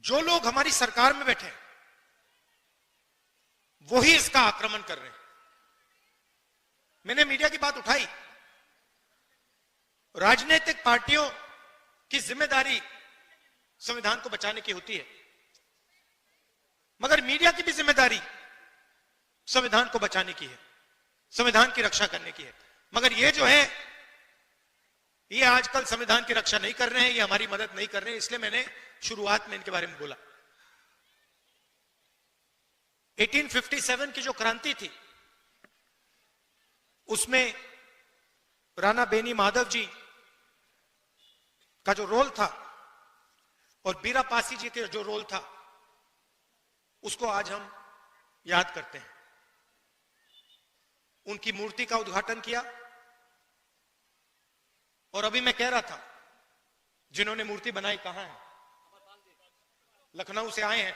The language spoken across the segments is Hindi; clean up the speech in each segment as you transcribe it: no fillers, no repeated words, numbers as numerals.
जो लोग हमारी सरकार में बैठे हैं वही इसका आक्रमण कर रहे हैं। मैंने मीडिया की बात उठाई, राजनीतिक पार्टियों की जिम्मेदारी संविधान को बचाने की होती है, मगर मीडिया की भी जिम्मेदारी संविधान को बचाने की है, संविधान की रक्षा करने की है। मगर ये जो है ये आजकल संविधान की रक्षा नहीं कर रहे हैं, ये हमारी मदद नहीं कर रहे हैं, इसलिए मैंने शुरुआत में इनके बारे में बोला। 1857 की जो क्रांति थी उसमें राणा बेनी माधव जी का जो रोल था और बीरा पासी जी का जो रोल था उसको आज हम याद करते हैं। उनकी मूर्ति का उद्घाटन किया और अभी मैं कह रहा था जिन्होंने मूर्ति बनाई कहां है, लखनऊ से आए हैं।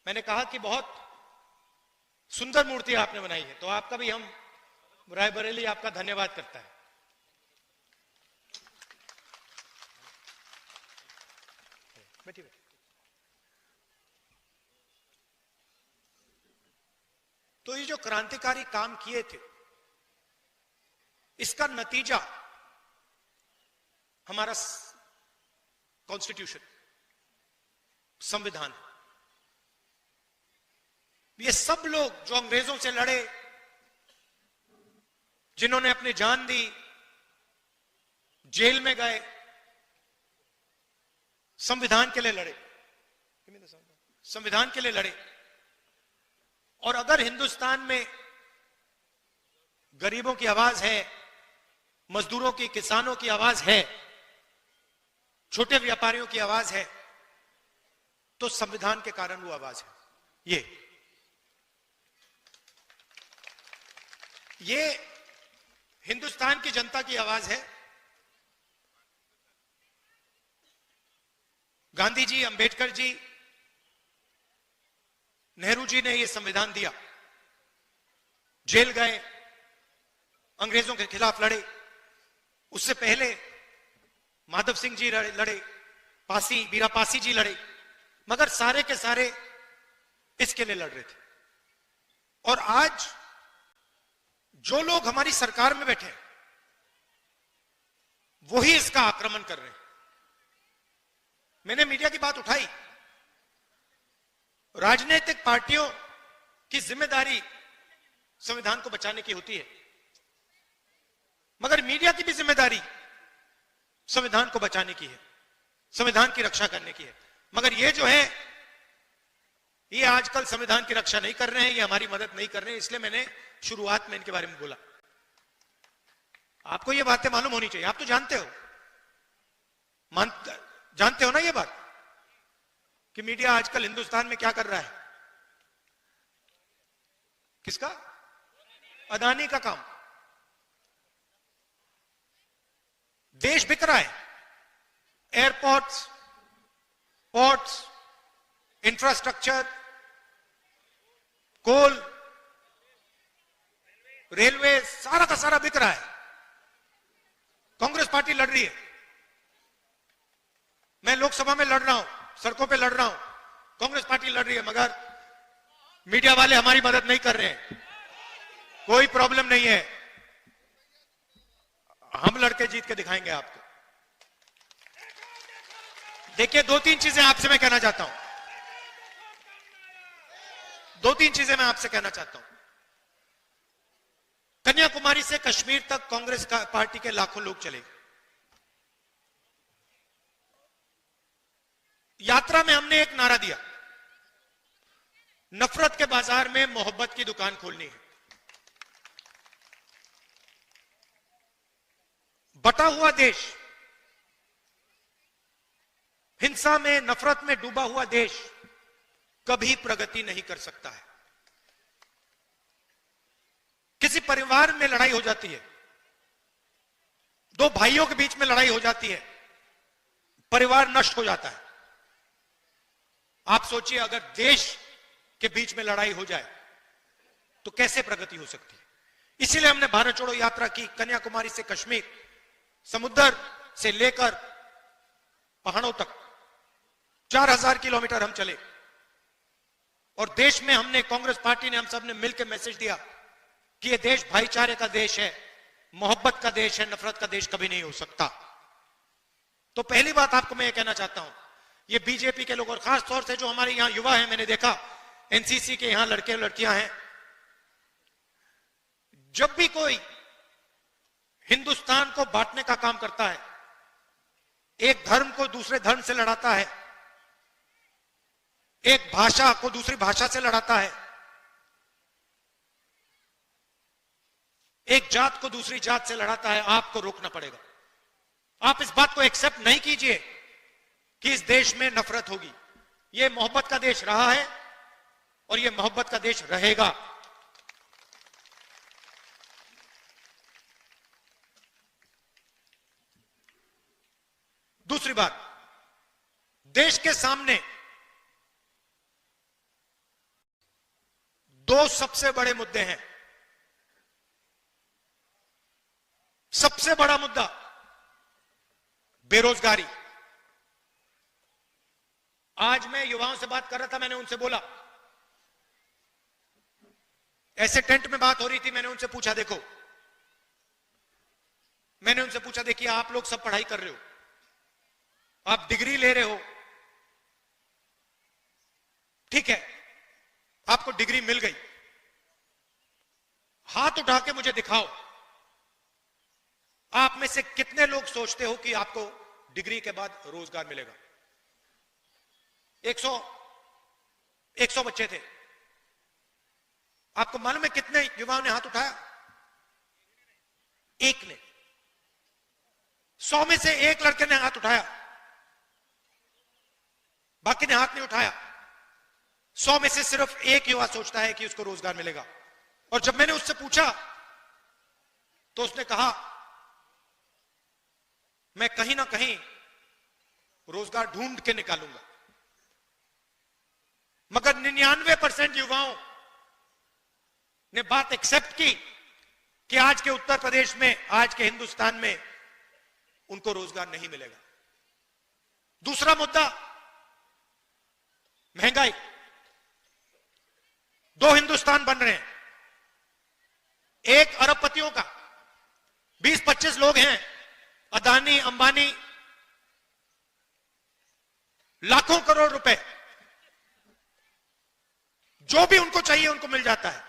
मैंने कहा कि बहुत सुंदर मूर्ति आपने बनाई है, तो आपका भी हम रायबरेली आपका धन्यवाद करता है। बैठिए। तो ये जो क्रांतिकारी काम किए थे इसका नतीजा हमारा कॉन्स्टिट्यूशन, संविधान। ये सब लोग जो अंग्रेजों से लड़े, जिन्होंने अपनी जान दी, जेल में गए, संविधान के लिए लड़े, संविधान के लिए लड़े। और अगर हिंदुस्तान में गरीबों की आवाज है, मजदूरों की, किसानों की आवाज है, छोटे व्यापारियों की आवाज है, तो संविधान के कारण वो आवाज है। ये हिंदुस्तान की जनता की आवाज है। गांधी जी, अंबेडकर जी, नेहरू जी ने यह संविधान दिया, जेल गए, अंग्रेजों के खिलाफ लड़े। उससे पहले माधव सिंह जी लड़े, बीरा पासी जी लड़े, मगर सारे के सारे इसके लिए लड़ रहे थे। और आज जो लोग हमारी सरकार में बैठे हैं वही इसका आक्रमण कर रहे हैं। मैंने मीडिया की बात उठाई, राजनीतिक पार्टियों की जिम्मेदारी संविधान को बचाने की होती है, मगर मीडिया की भी जिम्मेदारी संविधान को बचाने की है, संविधान की रक्षा करने की है। मगर ये जो है ये आजकल संविधान की रक्षा नहीं कर रहे हैं, ये हमारी मदद नहीं कर रहे हैं, इसलिए मैंने शुरुआत में इनके बारे में बोला। आपको ये बातें मालूम होनी चाहिए, आप तो जानते हो, जानते हो ना ये बात कि मीडिया आजकल हिंदुस्तान में क्या कर रहा है। किसका? अदानी का काम। देश बिक रहा है, एयरपोर्ट्स, पोर्ट्स, इंफ्रास्ट्रक्चर, कोल, रेलवे, सारा का सारा बिक रहा है। कांग्रेस पार्टी लड़ रही है, मैं लोकसभा में लड़ रहा हूं, सड़कों पे लड़ रहा हूं, कांग्रेस पार्टी लड़ रही है, मगर मीडिया वाले हमारी मदद नहीं कर रहे हैं। कोई प्रॉब्लम नहीं है, हम लड़के जीत के दिखाएंगे आपको। देखिए, दो तीन चीजें आपसे मैं कहना चाहता हूं, दो तीन चीजें मैं आपसे कहना चाहता हूं। कन्याकुमारी से कश्मीर तक कांग्रेस पार्टी के लाखों लोग चले। यात्रा में हमने एक नारा दिया, नफरत के बाजार में मोहब्बत की दुकान खोलनी है। बटा हुआ देश, हिंसा में, नफरत में डूबा हुआ देश कभी प्रगति नहीं कर सकता है। किसी परिवार में लड़ाई हो जाती है, दो भाइयों के बीच में लड़ाई हो जाती है, परिवार नष्ट हो जाता है। आप सोचिए, अगर देश के बीच में लड़ाई हो जाए तो कैसे प्रगति हो सकती है। इसीलिए हमने भारत छोड़ो यात्रा की, कन्याकुमारी से कश्मीर, समुद्र से लेकर पहाड़ों तक 4000 किलोमीटर हम चले और देश में हमने, कांग्रेस पार्टी ने, हम सब ने मिलकर मैसेज दिया कि यह देश भाईचारे का देश है, मोहब्बत का देश है, नफरत का देश कभी नहीं हो सकता। तो पहली बात आपको मैं ये कहना चाहता हूं, ये बीजेपी के लोग और खास तौर से जो हमारे यहां युवा हैं, मैंने देखा एनसीसी के यहां लड़के और लड़कियां हैं, जब भी कोई हिंदुस्तान को बांटने का काम करता है, एक धर्म को दूसरे धर्म से लड़ाता है, एक भाषा को दूसरी भाषा से लड़ाता है, एक जात को दूसरी जात से लड़ाता है, आपको रोकना पड़ेगा। आप इस बात को एक्सेप्ट नहीं कीजिए कि इस देश में नफरत होगी। यह मोहब्बत का देश रहा है और यह मोहब्बत का देश रहेगा। दूसरी बात, देश के सामने दो सबसे बड़े मुद्दे हैं। सबसे बड़ा मुद्दा बेरोजगारी। आज मैं युवाओं से बात कर रहा था, मैंने उनसे बोला, ऐसे टेंट में बात हो रही थी, मैंने उनसे पूछा, देखो, मैंने उनसे पूछा, देखिए आप लोग सब पढ़ाई कर रहे हो, आप डिग्री ले रहे हो, ठीक है, आपको डिग्री मिल गई, हाथ उठा के मुझे दिखाओ, आप में से कितने लोग सोचते हो कि आपको डिग्री के बाद रोजगार मिलेगा? 100 बच्चे थे, आपको मालूम है कितने युवाओं ने हाथ उठाया? एक ने। 100 में से एक लड़के ने हाथ उठाया, बाकी ने हाथ नहीं उठाया। 100 में से सिर्फ एक युवा सोचता है कि उसको रोजगार मिलेगा। और जब मैंने उससे पूछा तो उसने कहा, मैं कहीं ना कहीं रोजगार ढूंढ के निकालूंगा। मगर 99% युवाओं ने बात एक्सेप्ट की कि आज के उत्तर प्रदेश में, आज के हिंदुस्तान में उनको रोजगार नहीं मिलेगा। दूसरा मुद्दा, महंगाई। दो हिंदुस्तान बन रहे हैं, एक अरबपतियों का, 20-25 लोग हैं, अदानी, अंबानी, लाखों करोड़ रुपए, जो भी उनको चाहिए उनको मिल जाता है।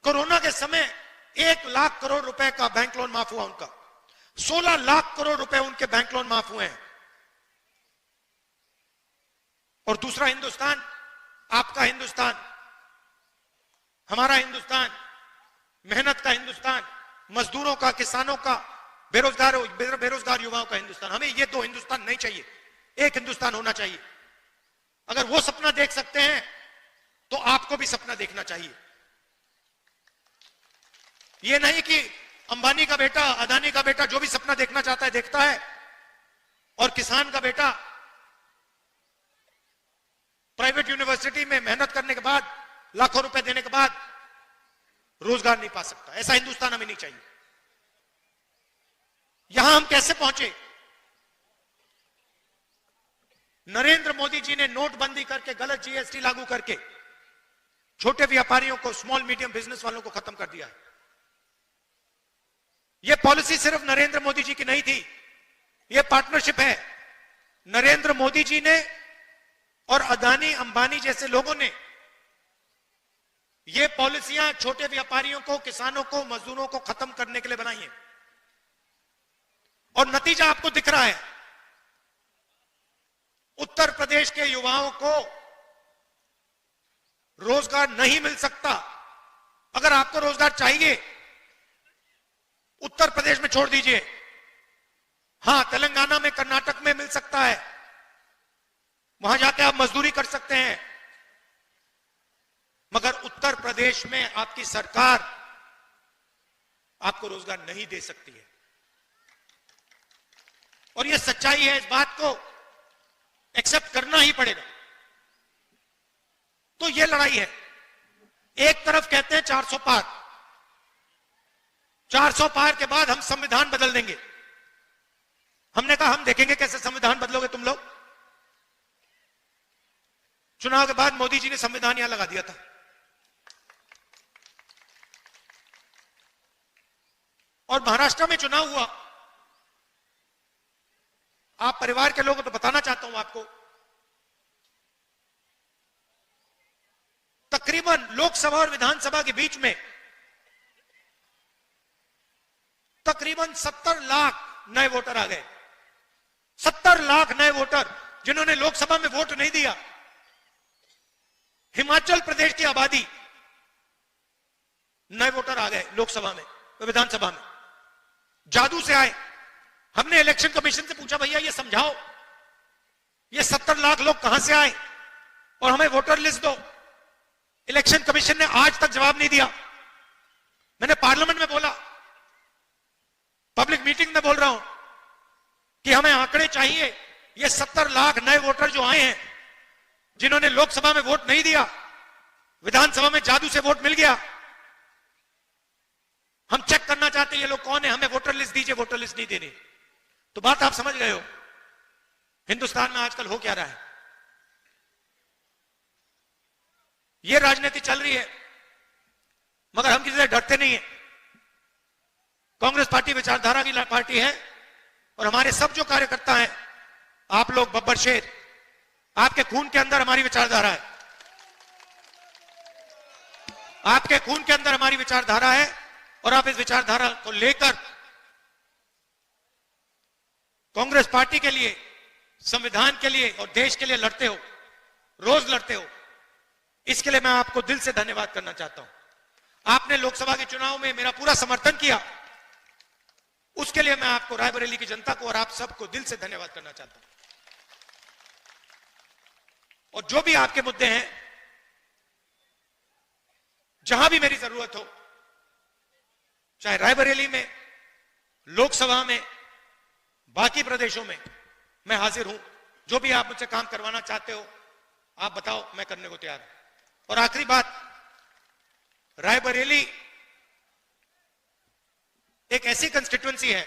कोरोना के समय 1 लाख करोड़ रुपए का बैंक लोन माफ हुआ उनका, 16 लाख करोड़ रुपए उनके बैंक लोन माफ हुए हैं। और दूसरा हिंदुस्तान, आपका हिंदुस्तान, हमारा हिंदुस्तान, मेहनत का हिंदुस्तान, मजदूरों का, किसानों का, बेरोजगार युवाओं का हिंदुस्तान। हमें ये दो हिंदुस्तान नहीं चाहिए, एक हिंदुस्तान होना चाहिए। अगर वो सपना देख सकते हैं तो आपको भी सपना देखना चाहिए। ये नहीं कि अंबानी का बेटा, अदानी का बेटा जो भी सपना देखना चाहता है देखता है, और किसान का बेटा प्राइवेट यूनिवर्सिटी में मेहनत करने के बाद, लाखों रुपए देने के बाद रोजगार नहीं पा सकता। ऐसा हिंदुस्तान हमें नहीं चाहिए। यहां हम कैसे पहुंचे? नरेंद्र मोदी जी ने नोटबंदी करके, गलत जीएसटी लागू करके छोटे व्यापारियों को, स्मॉल मीडियम बिजनेस वालों को खत्म कर दिया है। यह पॉलिसी सिर्फ नरेंद्र मोदी जी की नहीं थी, यह पार्टनरशिप है। नरेंद्र मोदी जी ने और अदानी, अंबानी जैसे लोगों ने ये पॉलिसियां छोटे व्यापारियों को, किसानों को, मजदूरों को खत्म करने के लिए बनाई है। और नतीजा आपको दिख रहा है। उत्तर प्रदेश के युवाओं को रोजगार नहीं मिल सकता। अगर आपको रोजगार चाहिए, उत्तर प्रदेश में छोड़ दीजिए, हां तेलंगाना में, कर्नाटक में मिल सकता है, वहां जाके आप मजदूरी कर सकते हैं। मगर उत्तर प्रदेश में आपकी सरकार आपको रोजगार नहीं दे सकती है। और यह सच्चाई है, इस बात को एक्सेप्ट करना ही पड़ेगा। तो यह लड़ाई है। एक तरफ कहते हैं 400 पार, 400 पार के बाद हम संविधान बदल देंगे। हमने कहा हम देखेंगे कैसे संविधान बदलोगे तुम लोग। चुनाव के बाद मोदी जी ने संविधान यहां लगा दिया था। और महाराष्ट्र में चुनाव हुआ। आप परिवार के लोगों को तो बताना चाहता हूं आपको, तकरीबन लोकसभा और विधानसभा के बीच में तकरीबन 70 लाख नए वोटर आ गए। 70 लाख नए वोटर जिन्होंने लोकसभा में वोट नहीं दिया। हिमाचल प्रदेश की आबादी नए वोटर आ गए लोकसभा में, विधानसभा में, जादू से आए। हमने इलेक्शन कमीशन से पूछा, भैया ये समझाओ, ये 70 लाख लोग कहां से आए और हमें वोटर लिस्ट दो। इलेक्शन कमीशन ने आज तक जवाब नहीं दिया। मैंने पार्लियामेंट में बोला, पब्लिक मीटिंग में बोल रहा हूं कि हमें आंकड़े चाहिए। ये 70 लाख नए वोटर जो आए हैं, जिन्होंने लोकसभा में वोट नहीं दिया, विधानसभा में जादू से वोट मिल गया, हम चेक करना चाहते हैं ये लोग कौन है, हमें वोटर लिस्ट दीजिए। वोटर लिस्ट नहीं देनी। तो बात आप समझ गए हो हिंदुस्तान में आजकल हो क्या रहा है। ये राजनीति चल रही है, मगर हम किसी से डरते नहीं है। कांग्रेस पार्टी विचारधारा की पार्टी है और हमारे सब जो कार्यकर्ता हैं, आप लोग बब्बर शेर, आपके खून के अंदर हमारी विचारधारा है। आपके खून के अंदर हमारी विचारधारा है और आप इस विचारधारा को लेकर कांग्रेस पार्टी के लिए, संविधान के लिए और देश के लिए लड़ते हो, रोज लड़ते हो। इसके लिए मैं आपको दिल से धन्यवाद करना चाहता हूं। आपने लोकसभा के चुनाव में मेरा पूरा समर्थन किया, उसके लिए मैं आपको, रायबरेली की जनता को और आप सबको दिल से धन्यवाद करना चाहता हूं। और जो भी आपके मुद्दे हैं, जहां भी मेरी जरूरत हो, चाहे रायबरेली में, लोकसभा में, बाकी प्रदेशों में, मैं हाजिर हूं। जो भी आप मुझसे काम करवाना चाहते हो, आप बताओ, मैं करने को तैयार हूं। और आखिरी बात, रायबरेली एक ऐसी कंस्टिट्यूएंसी है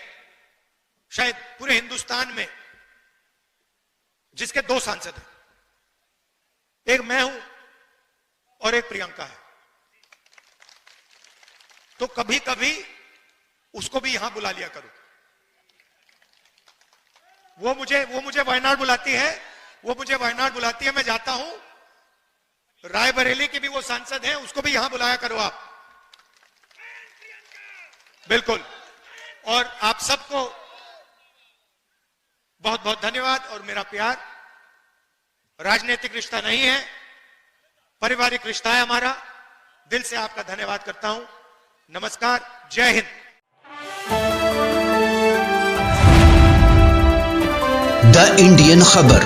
शायद पूरे हिंदुस्तान में जिसके 2 सांसद हैं। एक मैं हूं और एक प्रियंका है। तो कभी कभी उसको भी यहां बुला लिया करो। वो मुझे वायनाड बुलाती है, मैं जाता हूं। रायबरेली के भी वो सांसद हैं, उसको भी यहां बुलाया करो आप। बिल्कुल। और आप सबको बहुत बहुत धन्यवाद और मेरा प्यार। राजनीतिक रिश्ता नहीं है, पारिवारिक रिश्ता है हमारा। दिल से आपका धन्यवाद करता हूं। नमस्कार, जय हिंद। द इंडियन खबर,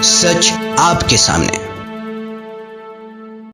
सच आपके सामने।